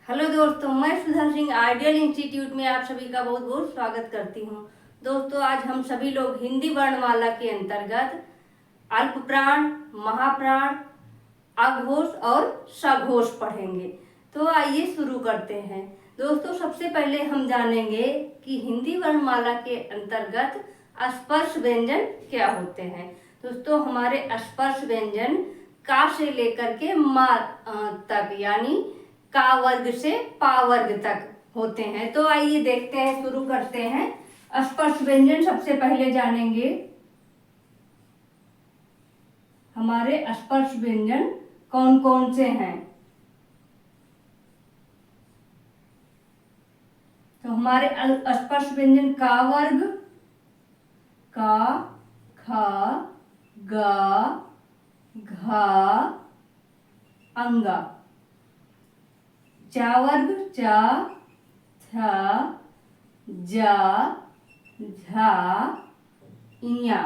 Hello दोस्तों, मैं Sudha Singh ideal institute में आप सभी का बहुत बहुत स्वागत करती हूँ। दोस्तों, आज हम सभी लोग हिंदी वर्णमाला के अंतर्गत अल्प प्राण, महाप्राण, अघोष और सघोष पढ़ेंगे। तो आइए शुरू करते हैं। दोस्तों, सबसे पहले हम जानेंगे कि हिंदी वर्णमाला के अंतर्गत स्पर्श व्यंजन क्या होते हैं। दोस्तों, हमारे स्पर्श व्यंजन का से लेकर के मा तक यानी का वर्ग से पा वर्ग तक होते हैं। तो आइए देखते हैं, शुरू करते हैं। स्पर्श व्यंजन सबसे पहले जानेंगे। हमारे स्पर्श व्यंजन कौन कौन से हैं। तो हमारे स्पर्श व्यंजन का वर्ग का, खा, गा, घा, अंगा। चा वर्ग चा, छा, जा, झा, इया।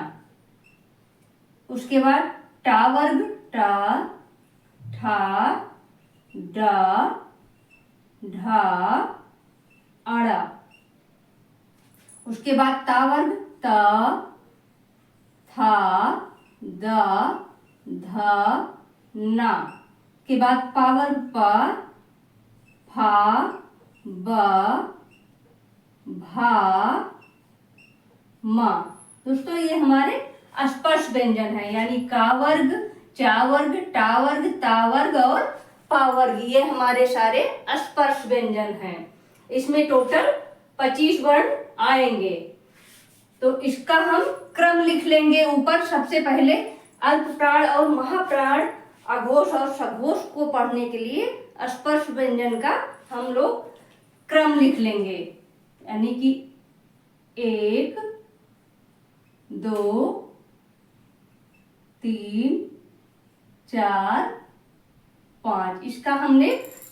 उसके बाद टा वर्ग टा, ठा, डा, ढा, अड़ा। उसके बाद ता वर्ग ता, था, दा, धा, ना। के बाद पा वर्ग पा, फा, बा, भा, मा। दोस्तों, ये हमारे स्पर्श व्यंजन है, यानी का वर्ग, चा वर्ग, टा वर्ग, ता वर्ग और पा वर्ग। ये हमारे सारे स्पर्श व्यंजन हैं। इसमें टोटल 25 वर्ण आएंगे। तो इसका हम क्रम लिख लेंगे। ऊपर सबसे पहले अल्प प्राण और महाप्राण, अघोष और सघोष को पढ़ने के लिए स्पर्श व्यंजन का हम लोग क्रम लिख लेंगे, यानी कि 1, 2, 3, 4, 5। इसका हमने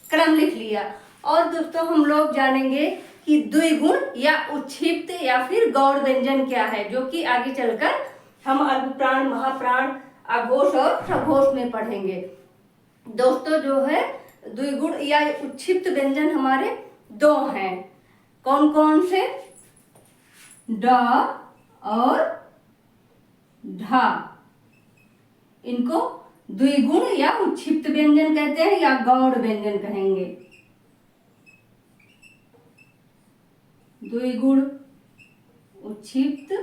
क्रम लिख लिया। और दोस्तों, हम लोग जानेंगे कि द्विगुण या उच्छिप्त या फिर गौड़ व्यंजन क्या है, जो कि आगे चलकर हम अल्प प्राण, महाप्राण, अघोष और सघोष में पढ़ेंगे। दोस्तों, जो है द्विगुण या उच्छिप्त व्यंजन हमारे 2 हैं। कौन कौन से? डा और ढा। इनको द्विगुण या उच्छिप्त व्यंजन कहते हैं या गौड़ व्यंजन कहेंगे। द्विगुण, उच्छिप्त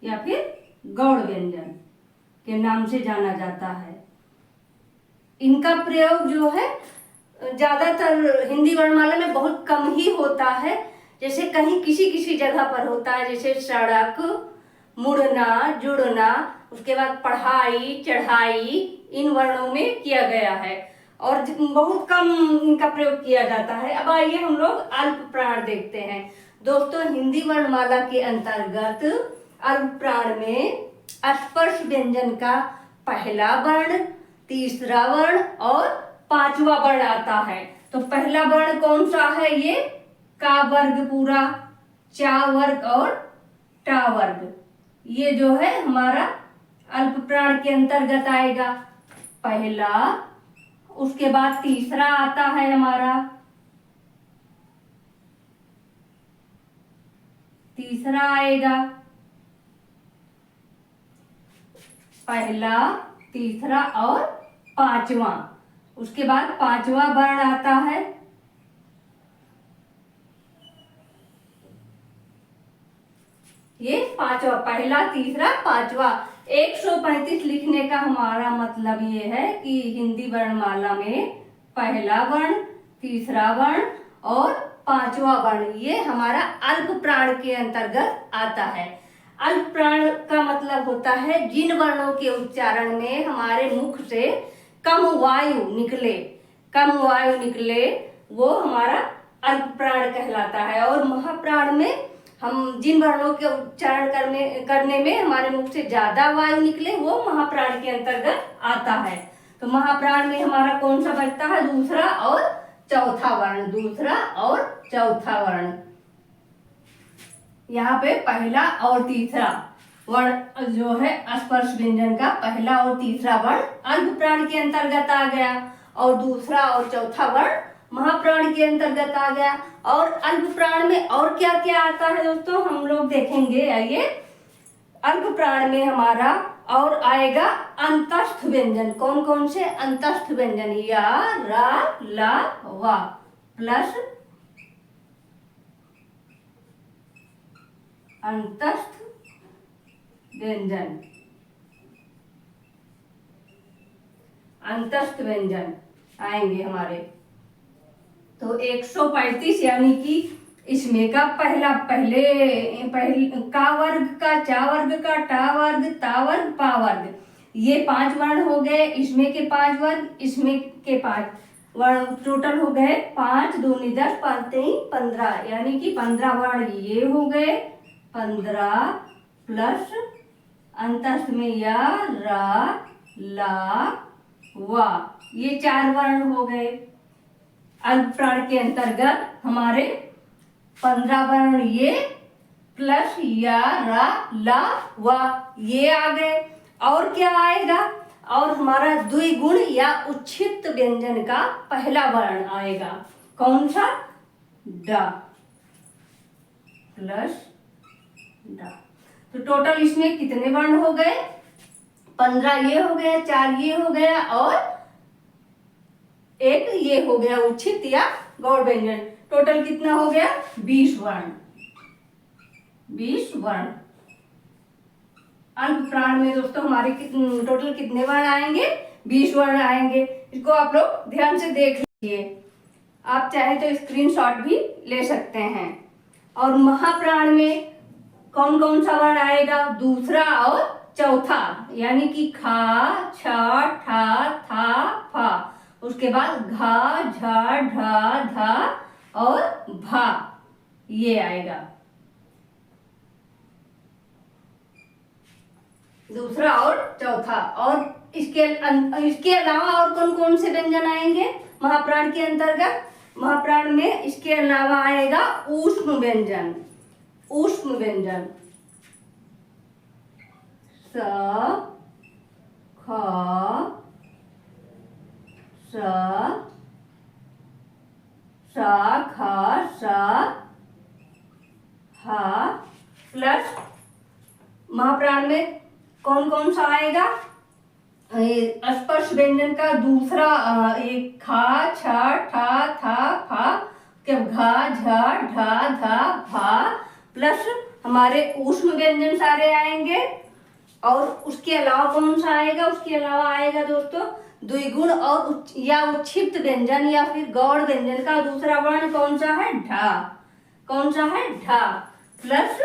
या फिर गौड़ व्यंजन के नाम से जाना जाता है। इनका प्रयोग जो है ज्यादातर हिंदी वर्णमाला में बहुत कम ही होता है। जैसे कहीं किसी किसी जगह पर होता है, जैसे सड़क, मुड़ना, जुड़ना, उसके बाद पढ़ाई, चढ़ाई, इन वर्णों में किया गया है और बहुत कम इनका प्रयोग किया जाता है। अब आइए हम लोग अल्प प्राण देखते हैं। दोस्तों, हिंदी वर्णमाला के अंतर्गत अल्प प्राण में स्पर्श व्यंजन का पहला वर्ण, तीसरा वर्ण और 5वां वर्ण आता है। तो पहला वर्ण कौन सा है? ये का वर्ग पूरा, चा वर्ग और टा वर्ग। ये जो है हमारा अल्प प्राण के अंतर्गत आएगा पहला। उसके बाद तीसरा आता है हमारा, तीसरा आएगा पहला, तीसरा और 5वां। उसके बाद 5वां वर्ण आता है ये 5वां, पहला, तीसरा, 5वां। 135 लिखने का हमारा मतलब ये है कि हिंदी वर्णमाला में पहला वर्ण, तीसरा वर्ण और 5वां वर्ण ये हमारा अल्प प्राण के अंतर्गत आता है। अल्प प्राण का मतलब होता है जिन वर्णों के उच्चारण में हमारे मुख से कम वायु निकले, कम वायु निकले, वो हमारा अल्प प्राण कहलाता है। और महाप्राण में हम जिन वर्णों के उच्चारण करने में हमारे मुख से ज्यादा वायु निकले, वो महाप्राण के अंतर्गत आता है। तो महाप्राण में हमारा कौन सा बचता है? दूसरा और चौथा वर्ण, दूसरा और चौथा वर्ण। यहाँ पे पहला और तीसरा वर्ण जो है स्पर्श व्यंजन का पहला और तीसरा वर्ण अल्प प्राण के अंतर्गत आ गया। और दूसरा और चौथा वर्ण महाप्राण के अंतर्गत आ गया। और अल्प प्राण में और क्या क्या आता है दोस्तों, हम लोग देखेंगे। आइए, अल्प प्राण में हमारा और आएगा अंतस्थ व्यंजन। कौन कौन से अंतस्थ व्यंजन, या, रा, ला, वा प्लस अंतस्थ व्यंजन। अंतस्थ व्यंजन आएंगे हमारे। तो 135 यानी कि इसमें का पहले का वर्ग का, चा वर्ग का, टा वर्ग, ता वर्ग, पा वर्ग, ये 5 वर्ण हो गए। इसमें के 5 वर्ग, इसमें के 5 वर्ण, टोटल हो गए 5 दूनी 10, 5 3 15, यानी कि 15 वर्ण ये हो गए। 15 प्लस अंतस्थ में या, रा, ला, वा, ये 4 वर्ण हो गए। अल्प प्राण के अंतर्गत हमारे 15 वर्ण ये प्लस या, रा, ला, वा, ये आ गए। और क्या आएगा, और हमारा द्विगुण या उच्छिष्ट व्यंजन का पहला वर्ण आएगा। कौन सा, डा प्लस डा। तो टोटल इसमें कितने वर्ण हो गए, 15 ये हो गया, 4 ये हो गया और एक ये हो गया उच्छिष्ट या गौड़ व्यंजन। टोटल कितना हो गया, 20 वर्ण। 20 वर्ण अल्प प्राण में दोस्तों हमारे टोटल कितने वर्ण आएंगे, 20 वर्ण आएंगे। इसको आप लोग ध्यान से देख लीजिए, आप चाहे तो स्क्रीनशॉट भी ले सकते हैं। और महाप्राण में कौन कौन सा वर्ण आएगा, दूसरा और चौथा, यानी कि खा, छ, ठा, था, फा, उसके बाद घा, झा, ढा, धा और भा, ये आएगा दूसरा और चौथा। और इसके अलावा और कौन कौन से व्यंजन आएंगे महाप्राण के अंतर्गत, महाप्राण में इसके अलावा आएगा ऊष्म व्यंजन। ऊष्म व्यंजन स, ख, स, ख, स, हा प्लस महाप्राण में कौन कौन सा आएगा, स्पर्श व्यंजन का दूसरा एक खा, छ, ठा, था, फा, घा, झा, ढा, धा, भा प्लस हमारे ऊष्म व्यंजन सारे आएंगे। और उसके अलावा कौन सा आएगा, उसके अलावा आएगा दोस्तों द्विगुण और या उच्छिष्ट व्यंजन या फिर गौड़ व्यंजन का दूसरा वर्ण कौन सा है, ढा। कौन सा है, ढा प्लस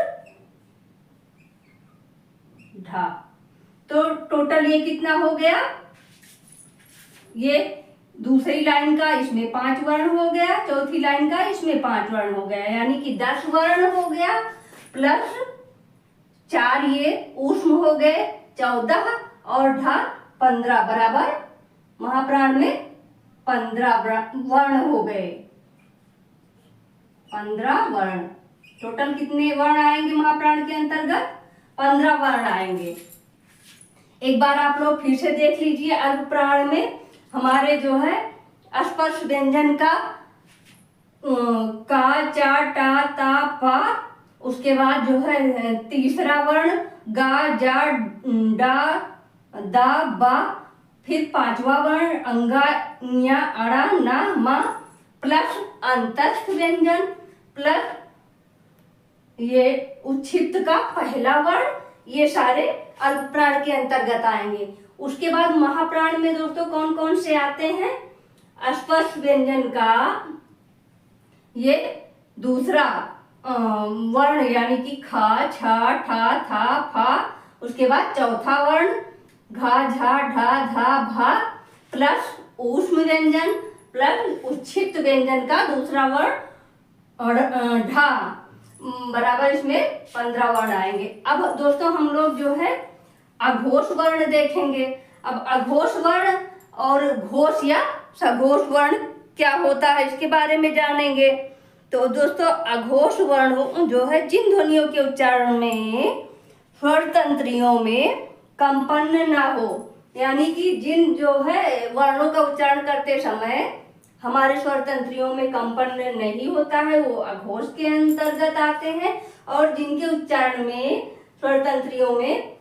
ढा। तो टोटल ये कितना हो गया, ये दूसरी लाइन का इसमें 5 वर्ण हो गया, चौथी लाइन का इसमें 5 वर्ण हो गया, यानी कि 10 वर्ण हो गया प्लस 4 ये ऊष्म हो गए 14 और ढा 15 बराबर महाप्राण में 15 वर्ण हो गए। 15 वर्ण टोटल कितने वर्ण आएंगे महाप्राण के अंतर्गत, 15 वर्ण आएंगे। एक बार आप लोग फिर से देख लीजिए, अल्प प्राण में हमारे जो है स्पर्श व्यंजन का चा, टा, ता, पा, उसके बाद जो है तीसरा वर्ण गा, जा, डा, दा, बा, फिर 5वां वर्ण अंगा, न्या, अड़ा, ना, मा प्लस अंतस्थ व्यंजन प्लस ये उच्छिष्ट का पहला वर्ण, ये सारे अल्प प्राण के अंतर्गत आएंगे। उसके बाद महाप्राण में दोस्तों कौन कौन से आते हैं, स्पर्श व्यंजन का ये दूसरा वर्ण यानी कि खा, छा, ठा, था, फा, उसके बाद चौथा वर्ण घा, झा, ढा, धा, भा प्लस ऊष्म व्यंजन प्लस उच्छिष्ट व्यंजन का दूसरा वर्ण और ढा बराबर इसमें 15 वर्ण आएंगे। अब दोस्तों हम लोग जो है अघोष वर्ण देखेंगे। अब अघोष वर्ण और घोष या सघोष वर्ण क्या होता है इसके बारे में जानेंगे। तो दोस्तों अघोष वर्ण जो है जिन ध्वनियों के उच्चारण में स्वर तंत्रियों में कंपन ना हो, यानी कि जिन जो है वर्णों का उच्चारण करते समय हमारे स्वर तंत्रियों में कंपन नहीं होता है वो अघोष के अंतर्गत आते हैं, और जिनके उच्चारण में स्वर तंत्रियों में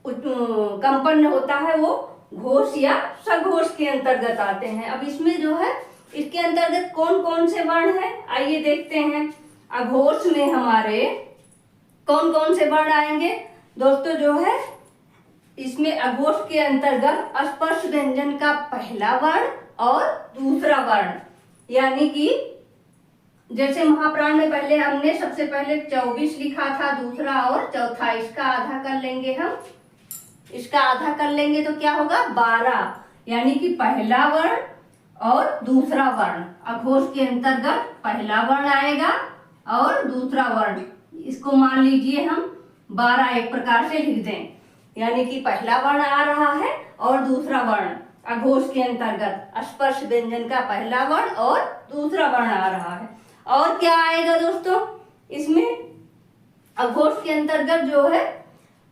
कंपन होता है वो घोष या सघोष के अंतर्गत आते हैं। अब इसमें जो है इसके अंतर्गत कौन कौन से वर्ण हैं आइए देखते हैं। अघोष में हमारे कौन कौन से वर्ण आएंगे दोस्तों, जो है इसमें अघोष के अंतर्गत स्पर्श व्यंजन का पहला वर्ण और दूसरा वर्ण, यानी कि जैसे महाप्राण में पहले हमने सबसे पहले 24 लिखा था, दूसरा और चौथा, इसका आधा कर लेंगे हम, इसका आधा कर लेंगे तो क्या होगा 12, यानी कि पहला वर्ण और दूसरा वर्ण अघोष के अंतर्गत पहला वर्ण आएगा और दूसरा वर्ण, इसको मान लीजिए हम 12 एक प्रकार से लिख दें, यानी कि पहला वर्ण आ रहा है और दूसरा वर्ण अघोष के अंतर्गत स्पर्श व्यंजन का पहला वर्ण और दूसरा वर्ण आ रहा है। और क्या आएगा दोस्तों इसमें अघोष के अंतर्गत जो है,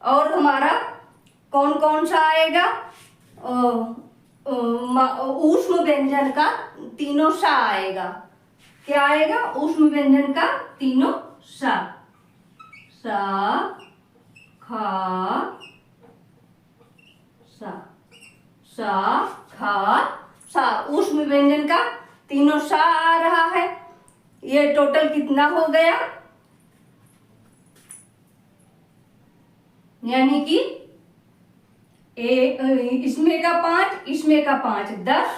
और हमारा कौन कौन सा आएगा, ऊष्म व्यंजन का तीनों सा आएगा। क्या आएगा ऊष्म व्यंजन का तीनों सा, सा खा सा खा सा, ऊष्म व्यंजन का तीनों सा आ रहा है। ये टोटल कितना हो गया, यानी कि इसमें का 5 इसमें का 5 10,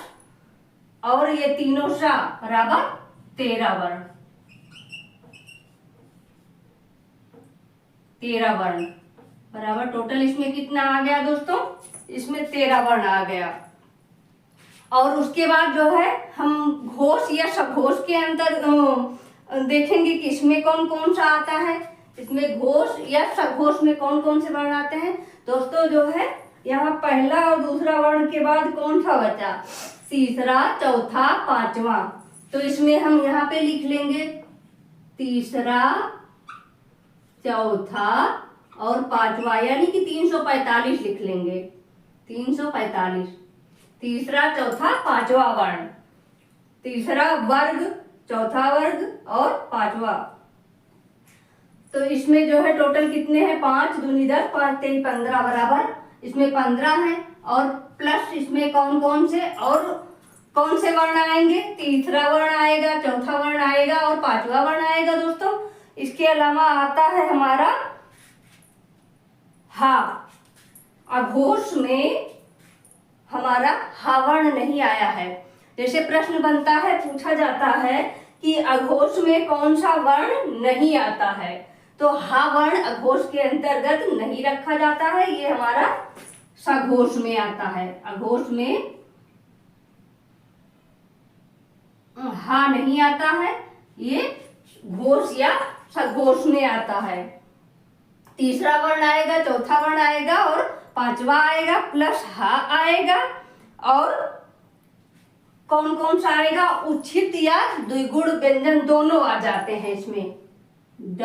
और ये तीनों सा बराबर 13 वर्ण, 13 वर्ण बराबर टोटल इसमें कितना आ गया दोस्तों, इसमें 13 वर्ण आ गया। और उसके बाद जो है हम घोष या सघोष के अंतर देखेंगे कि इसमें कौन कौन सा आता है। इसमें घोष या सघोष में कौन कौन से वर्ण आते हैं दोस्तों, जो है यहाँ पहला और दूसरा वर्ण के बाद कौन सा बचा, तीसरा चौथा पांचवा, तो इसमें हम यहाँ पे लिख लेंगे तीसरा चौथा और पांचवा, यानी कि 345 लिख लेंगे, 345, तीसरा चौथा पांचवा वर्ण, तीसरा वर्ग चौथा वर्ग और पांचवा। तो इसमें जो है टोटल कितने हैं, 5 दूनी 10 5 3 15 बराबर इसमें 15 है, और प्लस इसमें कौन कौन से और कौन से वर्ण आएंगे, तीसरा वर्ण आएगा, चौथा वर्ण आएगा और पांचवा वर्ण आएगा दोस्तों। इसके अलावा आता है हमारा हा, अघोष में हमारा हा वर्ण नहीं आया है। जैसे प्रश्न बनता है, पूछा जाता है कि अघोष में कौन सा वर्ण नहीं आता है, तो हा वर्ण अघोष के अंतर्गत नहीं रखा जाता है, ये हमारा सघोष में आता है। अघोष में हा नहीं आता है, ये घोष या सघोष में आता है। तीसरा वर्ण आएगा, चौथा वर्ण आएगा और पांचवा आएगा, प्लस हा आएगा, और कौन कौन सा आएगा, उच्छित या द्विगुण व्यंजन दोनों आ जाते हैं इसमें, ड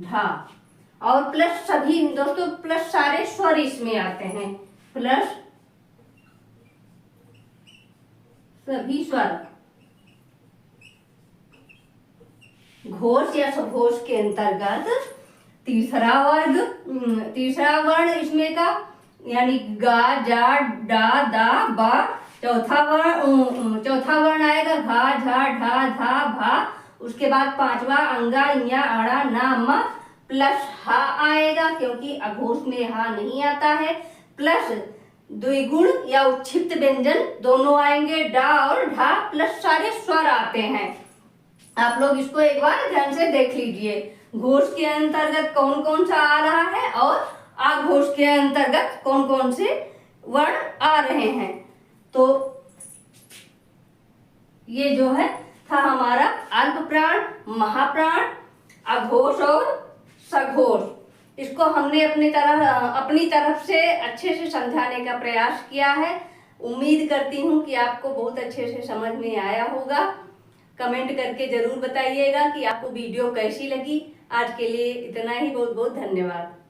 ढा, और प्लस सभी दोस्तों, प्लस सारे स्वर इसमें आते हैं, प्लस सभी स्वर घोष या सघोष के अंतर्गत तीसरा वर्ण इसमें का, यानी गा जा डा दा बा, चौथा वर्ण आएगा घा झा ढा धा भा, उसके बाद पांचवा अंगा इया अड़ा ना म, प्लस हा आएगा क्योंकि अघोष में हा नहीं आता है, प्लस द्विगुण या उच्छित व्यंजन दोनों आएंगे, डा और ढा, प्लस सारे स्वर आते हैं। आप लोग इसको एक बार ध्यान से देख लीजिए, घोष के अंतर्गत कौन कौन सा आ रहा है और आघोष के अंतर्गत कौन कौन से वर्ण आ रहे हैं। तो ये जो है था हमारा अल्प प्राण, महाप्राण, अघोष और सघोष। इसको हमने अपनी तरफ से अच्छे से समझाने का प्रयास किया है। उम्मीद करती हूँ कि आपको बहुत अच्छे से समझ में आया होगा। कमेंट करके जरूर बताइएगा कि आपको वीडियो कैसी लगी। आज के लिए इतना ही, बहुत बहुत धन्यवाद।